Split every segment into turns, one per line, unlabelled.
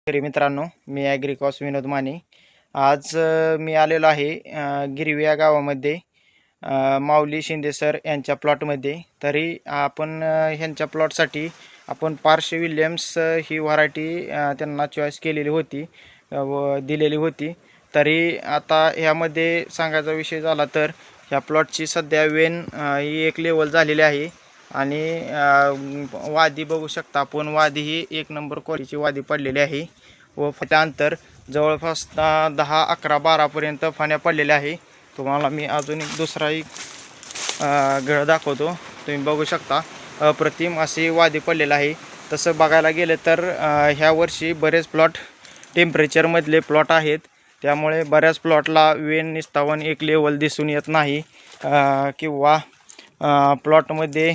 तरी मित्रांनो, मी ॲग्रिकॉस विनोद माने. आज मी आलेलो आहे गिरवी या गावामध्ये माऊली शिंदे सर यांच्या प्लॉटमध्ये. तरी आपण ह्यांच्या प्लॉटसाठी आपण पार्श विल्यम्स ही व्हरायटी त्यांना चॉईस केलेली होती व दिलेली होती. तरी आता ह्यामध्ये सांगायचा विषय झाला तर ह्या प्लॉटची सध्या वेन ही एक लेवल झालेली आहे आणि वादी बघू शकता आपण. वादी ही एक नंबर क्वालिटीची वादी पडलेली आहे व त्यानंतर जवळपास 10, 11, 12पर्यंत फाण्या पडलेल्या आहे. तुम्हाला मी अजून एक दुसराही गळ दाखवतो. तुम्ही बघू शकता अप्रतिम अशी वादी पडलेला आहे. तसं बघायला गेलं तर ह्या वर्षी बरेच प्लॉट टेम्परेचरमधले प्लॉट आहेत, त्यामुळे बऱ्याच प्लॉटला वेन निस्तावन एक लेवल दिसून येत नाही किंवा प्लॉटमध्ये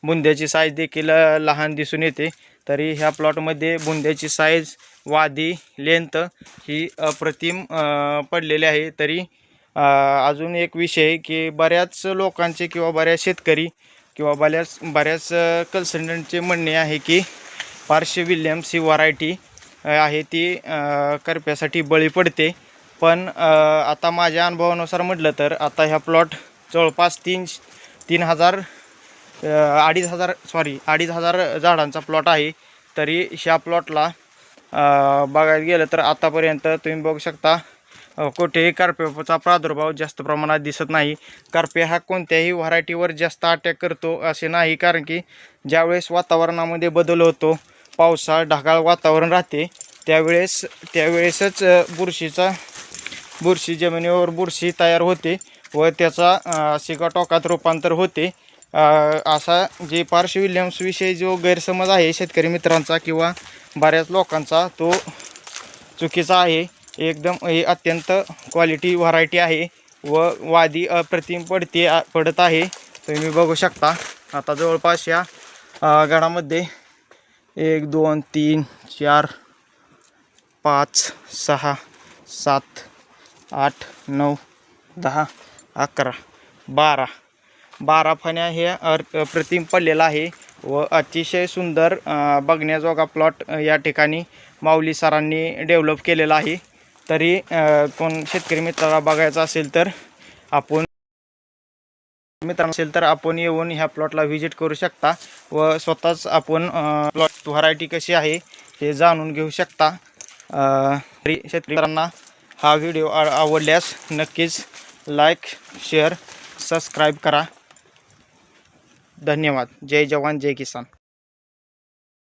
बुंद्याची साईज देखील लहान दिसून येते. तरी ह्या प्लॉटमध्ये बुंद्याची साईज, वादी, लेंथ ही अप्रतिम पडलेली आहे. तरी अजून एक विषय की बऱ्याच लोकांचे किंवा बऱ्याच शेतकरी किंवा बऱ्याच कन्सल्टंटचे म्हणणे आहे की पार्श विल्यम्स ही व्हरायटी आहे ती करप्यासाठी बळी पडते. पण आता माझ्या अनुभवानुसार म्हटलं तर आता ह्या प्लॉट जवळपास 2,500 झाडांचा प्लॉट आहे. तरी ह्या प्लॉटला बघायला गेलं तर आतापर्यंत तुम्ही बघू शकता कुठेही करप्याचा प्रादुर्भाव जास्त प्रमाणात दिसत नाही. करप्या हा कोणत्याही व्हरायटीवर जास्त अटॅक करतो असे नाही, कारण की ज्यावेळेस वातावरणामध्ये बदल होतो, पावसाळ ढगाळ वातावरण राहते, त्यावेळेसच बुरशी जमिनीवर बुरशी तयार होते व त्याचा सिगाटोकात रूपांतर होते. असा जे पार्श विल्यम्स विषयी जो गैरसमज आहे शेतकरी मित्रांचा किंवा बऱ्याच लोकांचा, तो चुकीचा आहे. एकदम हे अत्यंत क्वालिटी व्हरायटी आहे व वादी अप्रतिम पडत आहे. तुम्ही बघू शकता. आता जवळपास या गडामध्ये 1, 2, 3, 4, 5, 6, 7, 8, 9, 10, 11, 12 फाण्या हे अप्रतिम पडलेला आहे व अतिशय सुंदर बघण्याजोगा प्लॉट या ठिकाणी माऊली सरांनी डेव्हलप केलेला आहे. तरी कोण शेतकरी मित्राला बघायचं असेल तर आपण येऊन ह्या प्लॉटला व्हिजिट करू शकता व स्वतःच आपण प्लॉट व्हरायटी कशी आहे हे जाणून घेऊ शकता. शेतकरी मित्रांना हा व्हिडिओ आवडल्यास नक्कीच लाईक, शेअर, सबस्क्राईब करा. धन्यवाद. जय जवान, जय किसान.